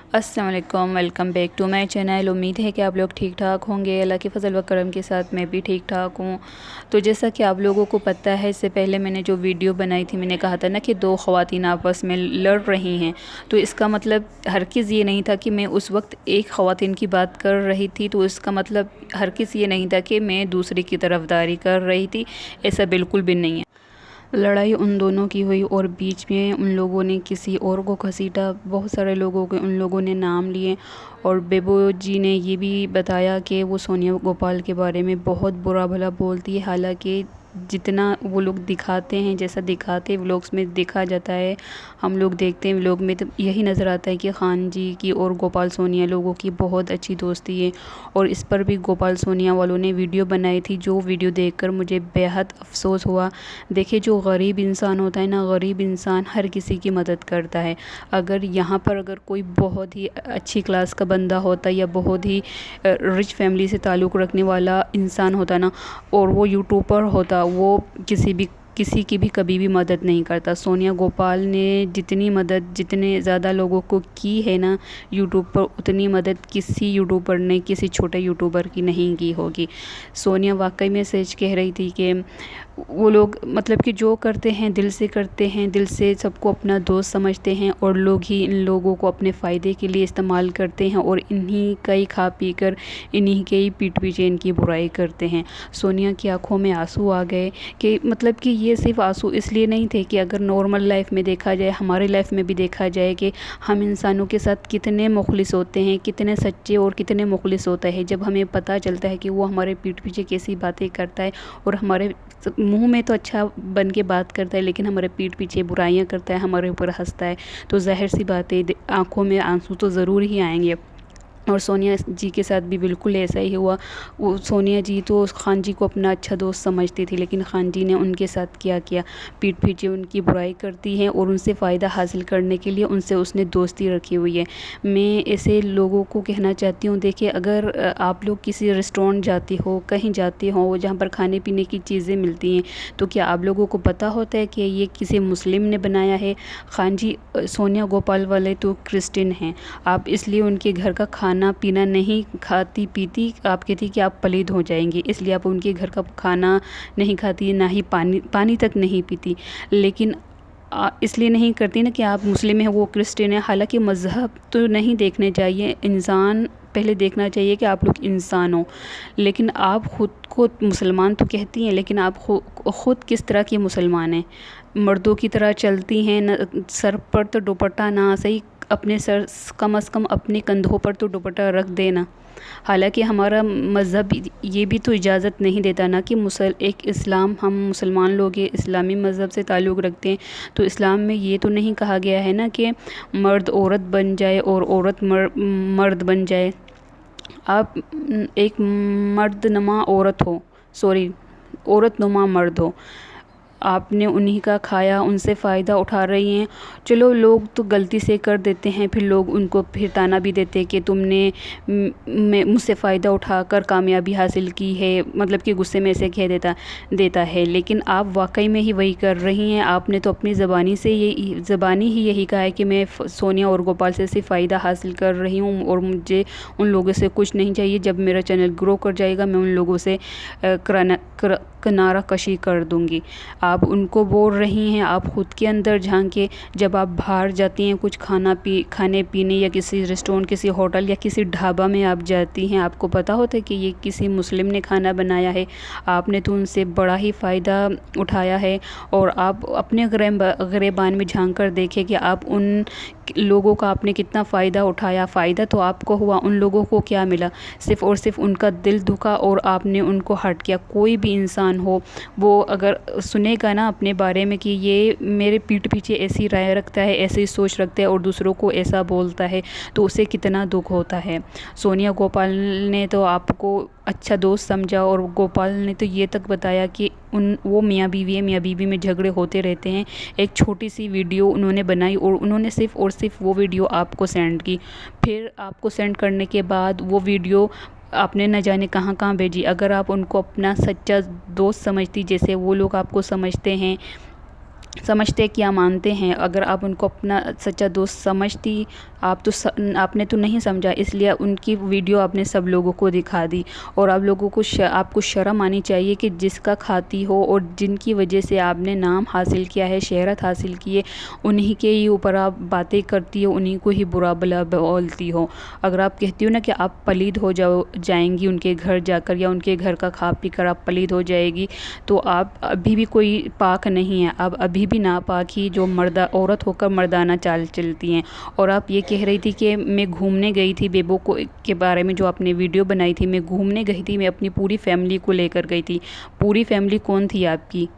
अस्सलाम वालेकुम, welcome back to my channel. उम्मीद है कि आप लोग ठीक ठाक होंगे। अल्लाह के फजल व करम के साथ मैं भी ठीक ठाक हूँ। तो जैसा कि आप लोगों को पता है, इससे पहले मैंने जो वीडियो बनाई थी, मैंने कहा था ना कि दो ख़वातीन आपस में लड़ रही हैं। तो इसका मतलब हरगिज़ ये नहीं था कि मैं उस वक्त एक ख़वातीन की बात कर रही थी, तो इसका मतलब हरगिज़ ये नहीं था कि मैं दूसरी की तरफदारी कर रही थी। ऐसा बिल्कुल भी नहीं है। लड़ाई उन दोनों की हुई और बीच में उन लोगों ने किसी और को घसीटा। बहुत सारे लोगों के उन लोगों ने नाम लिए और बेबो जी ने ये भी बताया कि वो सोनिया गोपाल के बारे में बहुत बुरा भला बोलती है। हालांकि जितना वो लोग दिखाते हैं, जैसा दिखाते हैं व्लॉग्स में देखा जाता है, हम लोग देखते हैं व्लॉग में, तो यही नज़र आता है कि खान जी की और गोपाल सोनिया लोगों की बहुत अच्छी दोस्ती है। और इस पर भी गोपाल सोनिया वालों ने वीडियो बनाई थी, जो वीडियो देखकर मुझे बेहद अफसोस हुआ। देखिए, जो गरीब इंसान होता है ना, गरीब इंसान हर किसी की मदद करता है। अगर यहाँ पर अगर कोई बहुत ही अच्छी क्लास का बंदा होता या बहुत ही रिच फैमिली से ताल्लुक़ रखने वाला इंसान होता ना, और वो यूट्यूबर होता, वो किसी की भी कभी भी मदद नहीं करता। सोनिया गोपाल ने जितनी मदद जितने ज़्यादा लोगों को की है ना यूट्यूब पर, उतनी मदद किसी यूट्यूबर ने किसी छोटे यूट्यूबर की नहीं की होगी। सोनिया वाकई में सच कह रही थी कि वो लोग मतलब कि जो करते हैं दिल से करते हैं, दिल से सबको अपना दोस्त समझते हैं, और लोग ही इन लोगों को अपने फ़ायदे के लिए इस्तेमाल करते हैं और इन्हीं का ही खा पी कर इन्हीं के ही पीठ पीछे इनकी बुराई करते हैं। सोनिया की आंखों में आंसू आ गए कि मतलब कि ये सिर्फ आंसू इसलिए नहीं थे कि अगर नॉर्मल लाइफ में देखा जाए, हमारी लाइफ में भी देखा जाए कि हम इंसानों के साथ कितने मुखलिस होते हैं, कितने सच्चे और कितने मुखलिस होता है। जब हमें पता चलता है कि वो हमारे पीठ पीछे कैसी बातें करता है और हमारे मुंह में तो अच्छा बन के बात करता है, लेकिन हमारे पीठ पीछे बुराइयां करता है, हमारे ऊपर हंसता है, तो ज़ाहिर सी बात है आंखों में आंसू तो ज़रूर ही आएंगे। और सोनिया जी के साथ भी बिल्कुल ऐसा ही हुआ। वो सोनिया जी तो खान जी को अपना अच्छा दोस्त समझती थी, लेकिन खान जी ने उनके साथ क्या किया, पीठ पीछे उनकी बुराई करती है और उनसे फ़ायदा हासिल करने के लिए उनसे उसने दोस्ती रखी हुई है। मैं ऐसे लोगों को कहना चाहती हूँ, देखिए, अगर आप लोग किसी रेस्टोरेंट जाते हो, कहीं जाते हो जहाँ पर खाने पीने की चीज़ें मिलती हैं, तो क्या आप लोगों को पता होता है कि ये किसी मुस्लिम ने बनाया है? खान जी सोनिया गोपाल वाले तो क्रिश्चियन हैं, आप इसलिए उनके घर का खाना पीना नहीं खाती पीती, आप कहती कि आप पलीद हो जाएंगी, इसलिए आप उनके घर का खाना नहीं खाती, ना ही पानी तक नहीं पीती। लेकिन इसलिए नहीं करती ना कि आप मुस्लिम हैं, वो क्रिश्चियन है। हालांकि मज़हब तो नहीं देखने चाहिए, इंसान पहले देखना चाहिए कि आप लोग इंसान हो। लेकिन आप ख़ुद को मुसलमान तो कहती हैं, लेकिन आप ख़ुद किस तरह की मुसलमान हैं? मर्दों की तरह चलती हैं न, सर पर तो दुपट्टा ना सही, अपने सर कम से कम अपने कंधों पर तो दुपट्टा रख देना। हालांकि हमारा मज़हब ये भी तो इजाज़त नहीं देता ना कि हम मुसलमान लोग ये इस्लामी मज़हब से ताल्लुक़ रखते हैं, तो इस्लाम में ये तो नहीं कहा गया है ना कि मर्द औरत बन जाए और औरत मर्द बन जाए। आप एक मर्दनुमा औरत हो, सॉरी, औरतनुमा मर्द हो, आपने उन्हीं का खाया, उनसे फ़ायदा उठा रही हैं। चलो, लोग तो गलती से कर देते हैं, फिर लोग उनको फिर ताना भी देते हैं कि तुमने मुझसे फ़ायदा उठाकर कामयाबी हासिल की है, मतलब कि गुस्से में ऐसे कह देता है। लेकिन आप वाकई में ही वही कर रही हैं। आपने तो अपनी ज़बानी ही यही कहा है कि मैं सोनिया और गोपाल से सिर्फ फ़ायदा हासिल कर रही हूँ और मुझे उन लोगों से कुछ नहीं चाहिए। जब मेरा चैनल ग्रो कर जाएगा, मैं उन लोगों से किनारा कशी कर दूँगी। आप उनको बोल रही हैं, आप ख़ुद के अंदर झांके। जब आप बाहर जाती हैं कुछ खाने पीने या किसी रेस्टोरेंट, किसी होटल या किसी ढाबा में आप जाती हैं, आपको पता होता है कि ये किसी मुस्लिम ने खाना बनाया है, आपने तो उनसे बड़ा ही फ़ायदा उठाया है। और आप अपने गिरेबान में झांक कर देखें कि आप उन लोगों का आपने कितना फ़ायदा उठाया। फ़ायदा तो आपको हुआ, उन लोगों को क्या मिला? सिर्फ़ और सिर्फ उनका दिल दुखा और आपने उनको हर्ट किया। कोई भी इंसान हो, वो अगर सुनेगा ना अपने बारे में कि ये मेरे पीठ पीछे ऐसी राय रखता है, ऐसी सोच रखता है और दूसरों को ऐसा बोलता है, तो उसे कितना दुख होता है। सोनिया गोपाल ने तो आपको अच्छा दोस्त समझा और गोपाल ने तो ये तक बताया कि वो मियाँ बीवी है, मियाँ बीवी में झगड़े होते रहते हैं। एक छोटी सी वीडियो उन्होंने बनाई और उन्होंने सिर्फ वो वीडियो आपको सेंड की। फिर आपको सेंड करने के बाद वो वीडियो आपने न जाने कहाँ कहाँ भेजी। अगर आप उनको अपना सच्चा दोस्त समझती, जैसे वो लोग आपको समझते हैं, समझते क्या मानते हैं। अगर आप उनको अपना सच्चा दोस्त समझती, आपने तो नहीं समझा, इसलिए उनकी वीडियो आपने सब लोगों को दिखा दी। और आप लोगों को आपको शर्म आनी चाहिए कि जिसका खाती हो और जिनकी वजह से आपने नाम हासिल किया है, शहरत हासिल की है, उन्हीं के ही ऊपर आप बातें करती हो, उन्हीं को ही बुरा भला बोलती हो। अगर आप कहती हो ना कि आप पलीद हो जाएंगी उनके घर जाकर, या उनके घर का खा पी कर आप पलीद हो जाएगी, तो आप अभी भी कोई पाक नहीं है। आप अभी भी नापाक ही जो औरत होकर मर्दाना चाल चलती हैं। और आप ये कह रही थी कि मैं घूमने गई थी, बेबो को के बारे में जो आपने वीडियो बनाई थी, मैं घूमने गई थी, मैं अपनी पूरी फैमिली को लेकर गई थी। पूरी फैमिली कौन थी आपकी?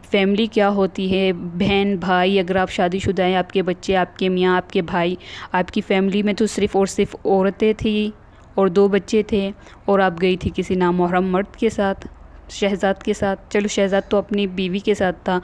फैमिली क्या होती है? बहन भाई, अगर आप शादीशुदा हैं, आपके बच्चे, आपके मियाँ, आपके भाई। आपकी फैमिली में तो सिर्फ़ और सिर्फ औरतें थी और 2 बच्चे थे, और आप गई थी किसी नामुहर्रम मर्द के साथ, शहज़ाद के साथ। चलो शहज़ाद तो अपनी बीवी के साथ था,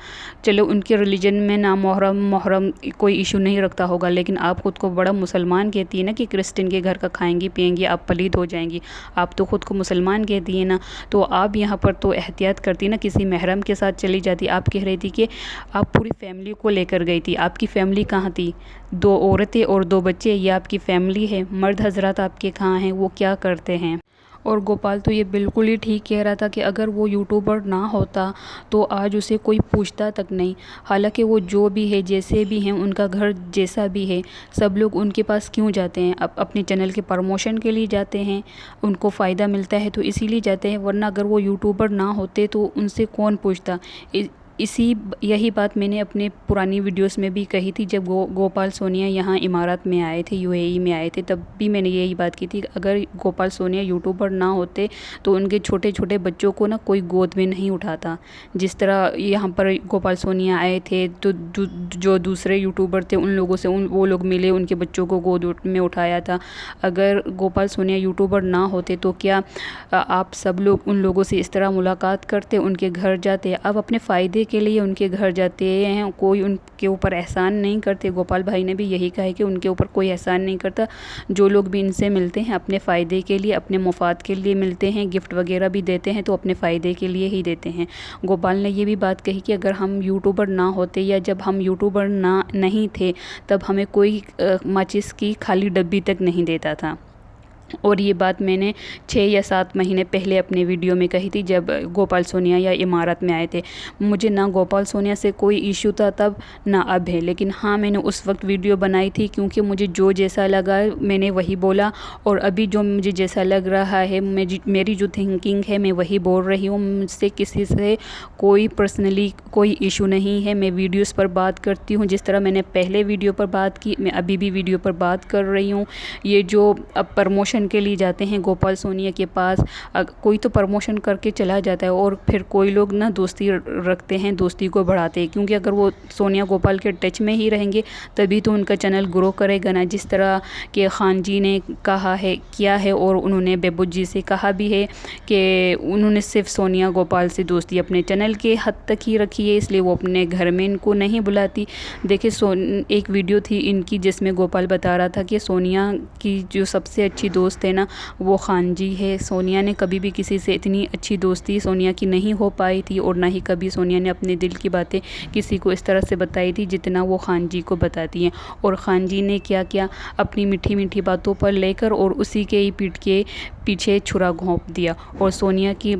चलो उनके रिलीजन में मुहर्रम कोई इशू नहीं रखता होगा, लेकिन आप ख़ुद को बड़ा मुसलमान कहती है ना कि क्रिश्चियन के घर का खाएंगी पिएंगी, आप पलीद हो जाएंगी। आप तो ख़ुद को मुसलमान कहती है ना, तो आप यहाँ पर तो एहतियात करती ना, किसी महरम के साथ चली जाती। आप कह रही थी कि आप पूरी फैमिली को लेकर गई थी। आपकी फ़ैमिली कहाँ थी? 2 औरतें और 2 बच्चे, ये आपकी फ़ैमिली है? मर्द हजरात आपके कहाँ हैं? वो क्या करते हैं? और गोपाल तो ये बिल्कुल ही ठीक कह रहा था कि अगर वो यूट्यूबर ना होता तो आज उसे कोई पूछता तक नहीं। हालांकि वो जो भी है, जैसे भी हैं, उनका घर जैसा भी है, सब लोग उनके पास क्यों जाते हैं? अपने चैनल के प्रमोशन के लिए जाते हैं, उनको फ़ायदा मिलता है तो इसीलिए जाते हैं, वरना अगर वो यूट्यूबर ना होते तो उनसे कौन पूछता। यही बात मैंने अपने पुरानी वीडियोस में भी कही थी। जब गोपाल सोनिया यहाँ इमारात में आए थे, यूएई में आए थे, तब भी मैंने यही बात की थी। अगर गोपाल सोनिया यूट्यूबर ना होते तो उनके छोटे छोटे बच्चों को ना कोई गोद में नहीं उठाता। जिस तरह यहाँ पर गोपाल सोनिया आए थे तो जो दूसरे यूट्यूबर थे उन लोगों से वो लोग मिले, उनके बच्चों को गोद में उठाया था। अगर गोपाल सोनिया यूट्यूबर ना होते तो क्या आप सब लोग उन लोगों से इस तरह मुलाकात करते, उनके घर जाते? अब अपने फ़ायदे के लिए उनके घर जाते हैं, कोई उनके ऊपर एहसान नहीं करते। गोपाल भाई ने भी यही कहा है कि उनके ऊपर कोई एहसान नहीं करता। जो लोग भी इनसे मिलते हैं अपने फ़ायदे के लिए, अपने मुफाद के लिए मिलते हैं, गिफ्ट वगैरह भी देते हैं तो अपने फ़ायदे के लिए ही देते हैं। गोपाल ने ये भी बात कही कि अगर हम यूट्यूबर ना होते, या जब हम यूट्यूबर नहीं थे, तब हमें कोई माचिस की खाली डब्बी तक नहीं देता था। और ये बात मैंने 6 या 7 महीने पहले अपने वीडियो में कही थी, जब गोपाल सोनिया या इमारत में आए थे। मुझे ना गोपाल सोनिया से कोई इशू था तब, ना अब है। लेकिन हाँ, मैंने उस वक्त वीडियो बनाई थी क्योंकि मुझे जो जैसा लगा मैंने वही बोला, और अभी जो मुझे जैसा लग रहा है, मेरी जो थिंकिंग है मैं वही बोल रही हूँ। मुझसे किसी से कोई पर्सनली कोई इशू नहीं है। मैं वीडियोज़ पर बात करती हूँ, जिस तरह मैंने पहले वीडियो पर बात की, मैं अभी भी वीडियो पर बात कर रही हूँ। ये जो अब प्रमोशन के लिए जाते हैं गोपाल सोनिया के पास, कोई तो प्रमोशन करके चला जाता है, और फिर कोई लोग ना दोस्ती रखते हैं, दोस्ती को बढ़ाते हैं, क्योंकि अगर वो सोनिया गोपाल के टच में ही रहेंगे तभी तो उनका चैनल ग्रो करेगा ना। जिस तरह के खान जी ने कहा है, किया है, और उन्होंने बेबू जी से कहा भी है कि उन्होंने सिर्फ सोनिया गोपाल से दोस्ती अपने चैनल के हद तक ही रखी है, इसलिए वो अपने घर में इनको नहीं बुलाती। देखिए एक वीडियो थी इनकी जिसमें गोपाल बता रहा था कि सोनिया की जो सबसे अच्छी दोस्त है ना, वो खान जी है। सोनिया ने कभी भी किसी से इतनी अच्छी दोस्ती सोनिया की नहीं हो पाई थी, और ना ही कभी सोनिया ने अपने दिल की बातें किसी को इस तरह से बताई थी जितना वो खान जी को बताती हैं। और खान जी ने क्या किया, अपनी मीठी मीठी बातों पर लेकर और उसी के ही पीठ के पीछे छुरा घोंप दिया। और सोनिया की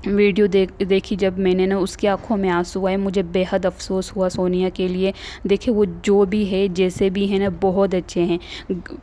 वीडियो देखी जब मैंने ना, उसकी आंखों में आंसू आए। मुझे बेहद अफसोस हुआ सोनिया के लिए। देखिए वो जो भी है, जैसे भी है ना, बहुत अच्छे हैं।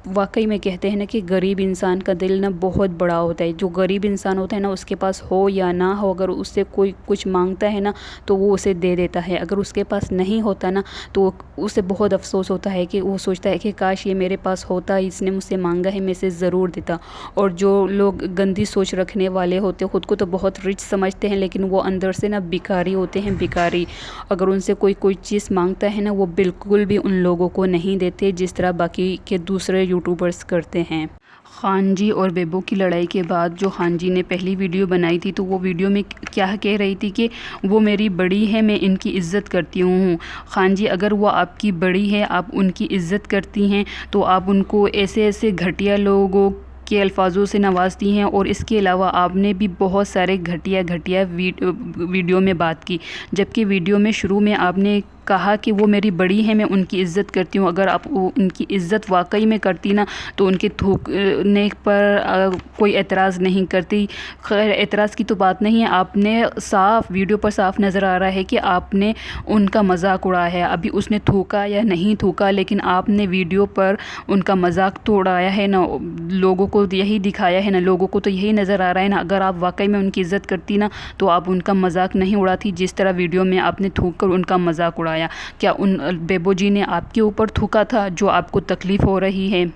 वाकई में कहते हैं ना कि गरीब इंसान का दिल ना बहुत बड़ा होता है। जो गरीब इंसान होता है ना, उसके पास हो या ना हो, अगर उससे कोई कुछ मांगता है ना तो वो उसे दे देता है। अगर उसके पास नहीं होता ना तो उसे बहुत अफसोस होता है कि वो सोचता है कि काश ये मेरे पास होता, इसने मुझसे मांगा है, मैं इसे ज़रूर देता। और जो लोग गंदी सोच रखने वाले होते, ख़ुद को तो बहुत रिच समझते हैं, लेकिन वो अंदर से ना भिखारी होते हैं, भिखारी। अगर उनसे कोई चीज़ मांगता है ना, वो बिल्कुल भी उन लोगों को नहीं देते जिस तरह बाकी के दूसरे यूट्यूबर्स करते हैं। खान जी और बेबो की लड़ाई के बाद जो खान जी ने पहली वीडियो बनाई थी, तो वो वीडियो में क्या कह रही थी कि वो मेरी बड़ी है, मैं इनकी इज़्ज़त करती हूँ। खान जी, अगर वो आपकी बड़ी है, आप उनकी इज़्ज़त करती हैं, तो आप उनको ऐसे ऐसे घटिया लोगों के अल्फाजों से नवाजती हैं। और इसके अलावा आपने भी बहुत सारे घटिया वीडियो में बात की, जबकि वीडियो में शुरू में आपने कहा कि वो मेरी बड़ी है, मैं उनकी इज़्ज़त करती हूँ। अगर आप उनकी इज़्ज़त वाकई में करती ना तो उनके थूकने पर कोई एतराज़ नहीं करती। खैर, एतराज़ की तो बात नहीं है, आपने साफ़ वीडियो पर साफ़ नज़र आ रहा है कि आपने उनका मजाक उड़ाया है। अभी उसने थूका या नहीं थूका, लेकिन आपने वीडियो पर उनका मजाक तो उड़ाया है ना, लोगों को यही दिखाया है ना, लोगों को तो यही नज़र आ रहा है ना। अगर आप वाकई में उनकी इज़्ज़त करती ना तो आप उनका मजाक नहीं उड़ाती, जिस तरह वीडियो में आपने थूक कर उनका मजाक उड़ाया। क्या उन बेबो जी ने आपके ऊपर थूका था जो आपको तकलीफ़ हो रही है?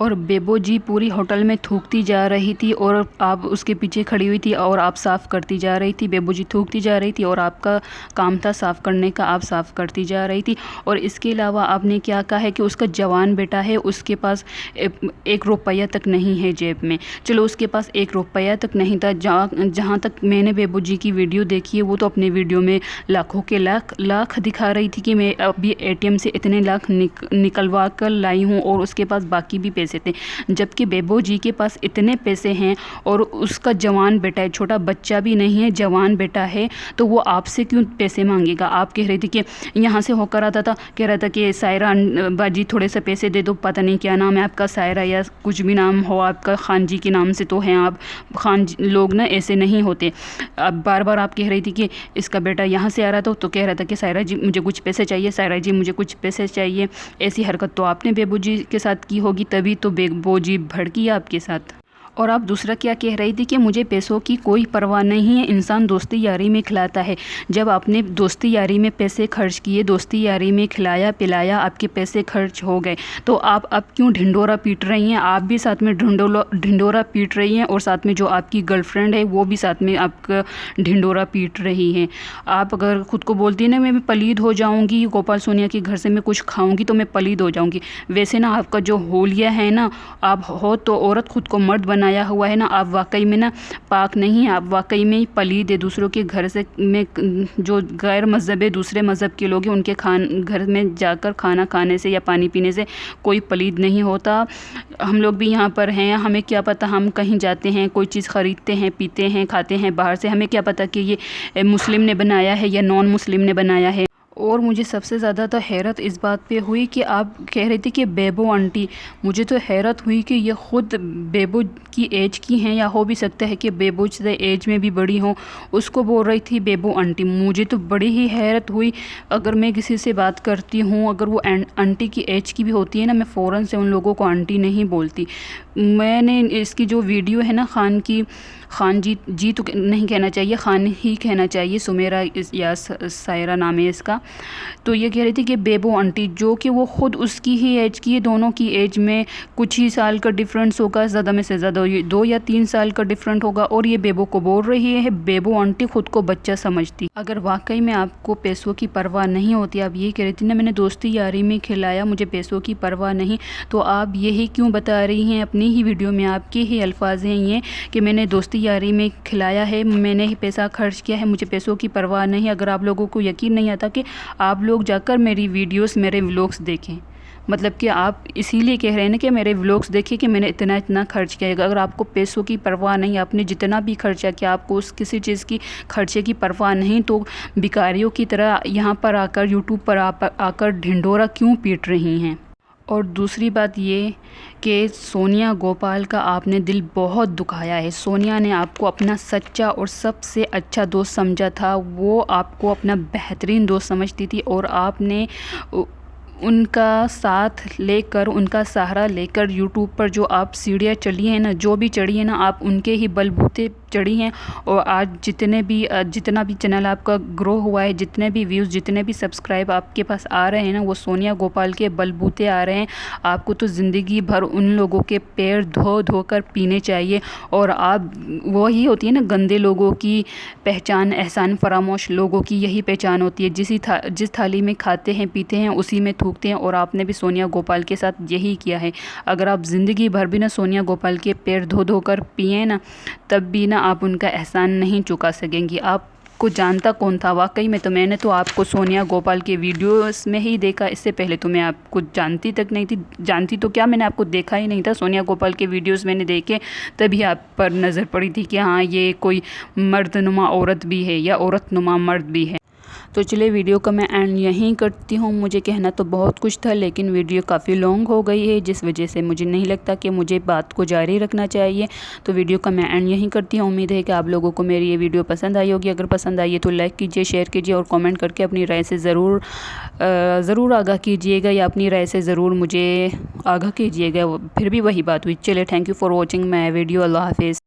और बेबो जी पूरी होटल में थूकती जा रही थी और आप उसके पीछे खड़ी हुई थी और आप साफ़ करती जा रही थी। बेबो जी थूकती जा रही थी और आपका काम था साफ़ करने का, आप साफ़ करती जा रही थी। और इसके अलावा आपने क्या कहा है कि उसका जवान बेटा है, उसके पास 1 रुपया तक नहीं है जेब में। चलो, उसके पास 1 रुपया तक नहीं था। जहाँ तक मैंने बेबो जी की वीडियो देखी है, वो तो अपने वीडियो में लाखों के लाख दिखा रही थी कि मैं अभी ATM से इतने लाख निकलवा कर लाई हूँ और उसके पास बाकी भी पैसे थे। जबकि बेबो जी के पास इतने पैसे हैं और उसका जवान बेटा है, छोटा बच्चा भी नहीं है, जवान बेटा है, तो वो आपसे क्यों पैसे मांगेगा? आप कह रही थी कि यहाँ से होकर आता था, कह रहा था कि सायरा बाजी थोड़े से पैसे दे दो, पता नहीं क्या नाम है आपका, सायरा या कुछ भी नाम हो आपका, खान जी के नाम से तो हैं आप। खान लोग ना ऐसे नहीं होते। अब बार बार आप कह रही थी कि इसका बेटा यहाँ से आ रहा था तो कह रहा था कि सायरा जी मुझे कुछ पैसे चाहिए, सायरा जी मुझे कुछ पैसे चाहिए। ऐसी हरकत तो आपने बेबो जी के साथ की होगी, तभी तो बेबो जी भड़की आपके साथ। और आप दूसरा क्या कह रही थी कि मुझे पैसों की कोई परवाह नहीं है, इंसान दोस्ती यारी में खिलाता है। जब आपने दोस्ती यारी में पैसे खर्च किए, दोस्ती यारी में खिलाया पिलाया, आपके पैसे खर्च हो गए, तो आप अब क्यों ढिंडोरा पीट रही हैं? आप भी साथ में ढिंडोरा पीट रही हैं और साथ में जो आपकी गर्लफ्रेंड है वो भी साथ में आपका ढिंडोरा पीट रही है। आप अगर खुद को बोलती है ना मैं पलीद हो जाऊँगी, गोपाल सोनिया के घर से मैं कुछ खाऊँगी तो मैं पलीद हो जाऊँगी, वैसे ना आपका जो होलिया है ना, आप हो तो औरत खुद को मर्द बनाया हुआ है ना, आप वाकई में ना पाक नहीं है, आप वाकई में पलीद है। दूसरों के घर से में जो गैर मज़हब है, दूसरे मज़हब के लोग हैं, उनके घर में जाकर खाना खाने से या पानी पीने से कोई पलीद नहीं होता। हम लोग भी यहाँ पर हैं, हमें क्या पता, हम कहीं जाते हैं, कोई चीज़ ख़रीदते हैं, पीते हैं, खाते हैं बाहर से, हमें क्या पता कि ये मुस्लिम ने बनाया है या नॉन मुस्लिम ने बनाया है। और मुझे सबसे ज़्यादा तो हैरत इस बात पे हुई कि आप कह रही थी कि बेबो आंटी, मुझे तो हैरत हुई कि ये ख़ुद बेबो की एज की हैं, या हो भी सकता है कि बेबो से एज में भी बड़ी हों, उसको बोल रही थी बेबो आंटी। मुझे तो बड़ी ही हैरत हुई। अगर मैं किसी से बात करती हूँ, अगर वो आंटी की एज की भी होती है ना, मैं फ़ौरन से उन लोगों को आंटी नहीं बोलती। मैंने इसकी जो वीडियो है ना खान जी तो नहीं कहना चाहिए, खान ही कहना चाहिए, सुमेरा या सायरा नाम है इसका। तो ये कह रही थी कि बेबो आंटी, जो कि वो ख़ुद उसकी ही एज की है, दोनों की एज में कुछ ही साल का डिफरेंस होगा, ज़्यादा में से ज़्यादा 2 या 3 साल का डिफरेंट होगा, और ये बेबो को बोल रही है बेबो आंटी, ख़ुद को बच्चा समझती। अगर वाकई में आपको पैसों की परवाह नहीं होती, आप ये कह रही थी ना मैंने दोस्ती यारी में खिलाया, मुझे पैसों की परवाह नहीं, तो आप यही क्यों बता रही हैं अपनी ही वीडियो में, आपके ही अल्फाज हैं ये कि मैंने दोस्ती यारी में खिलाया है, मैंने ही पैसा खर्च किया है, मुझे पैसों की परवाह नहीं। अगर आप लोगों को यकीन नहीं आता कि आप लोग जाकर मेरी वीडियोस, मेरे व्लॉग्स देखें, मतलब कि आप इसीलिए कह रहे हैं ना कि मेरे व्लॉग्स देखिए कि मैंने इतना खर्च किया है। अगर आपको पैसों की परवाह नहीं, आपने जितना भी खर्चा किया, आपको उस किसी चीज़ की खर्चे की परवाह नहीं, तो भिखारियों की तरह यहाँ पर आकर यूट्यूब पर आकर ढिंडोरा क्यों पीट रही हैं? और दूसरी बात ये कि सोनिया गोपाल का आपने दिल बहुत दुखाया है। सोनिया ने आपको अपना सच्चा और सबसे अच्छा दोस्त समझा था, वो आपको अपना बेहतरीन दोस्त समझती थी, और आपने उनका साथ लेकर, उनका सहारा लेकर यूट्यूब पर जो आप सीढ़ियाँ चढ़ी हैं ना, जो भी चढ़ी हैं ना, आप उनके ही बलबूते चढ़ी हैं। और आज जितना भी चैनल आपका ग्रो हुआ है, जितने भी व्यूज़, जितने भी सब्सक्राइब आपके पास आ रहे हैं ना, वो सोनिया गोपाल के बलबूते आ रहे हैं। आपको तो ज़िंदगी भर उन लोगों के पैर धो कर पीने चाहिए। और आप, वही होती है ना गंदे लोगों की पहचान, एहसान फरामोश लोगों की यही पहचान होती है, जिस थाली में खाते हैं पीते हैं उसी में थूकते हैं। और आपने भी सोनिया गोपाल के साथ यही किया है। अगर आप ज़िंदगी भर भी ना सोनिया गोपाल के पैर धो कर पिए ना, तब भी ना आप उनका एहसान नहीं चुका सकेंगी। आप आपको जानता कौन था वाकई में? तो मैंने तो आपको सोनिया गोपाल के वीडियोस में ही देखा, इससे पहले तो मैं आपको जानती तक नहीं थी। जानती तो क्या, मैंने आपको देखा ही नहीं था। सोनिया गोपाल के वीडियोस मैंने देखे तभी आप पर नज़र पड़ी थी कि हाँ ये कोई मर्दनुमा औरत भी है या औरतनुमा मर्द भी है। तो चलिए वीडियो का मैं एंड यहीं करती हूँ। मुझे कहना तो बहुत कुछ था लेकिन वीडियो काफ़ी लॉन्ग हो गई है, जिस वजह से मुझे नहीं लगता कि मुझे बात को जारी रखना चाहिए। तो वीडियो का मैं एंड यहीं करती हूँ। उम्मीद है कि आप लोगों को मेरी ये वीडियो पसंद आई होगी। अगर पसंद आई है तो लाइक कीजिए, शेयर कीजिए और कमेंट करके अपनी राय से ज़रूर आगाह कीजिएगा या अपनी राय से ज़रूर मुझे आगाह कीजिएगा। फिर भी वही बात हुई। चलिए, thank you for watching my video. अल्लाह हाफिज़।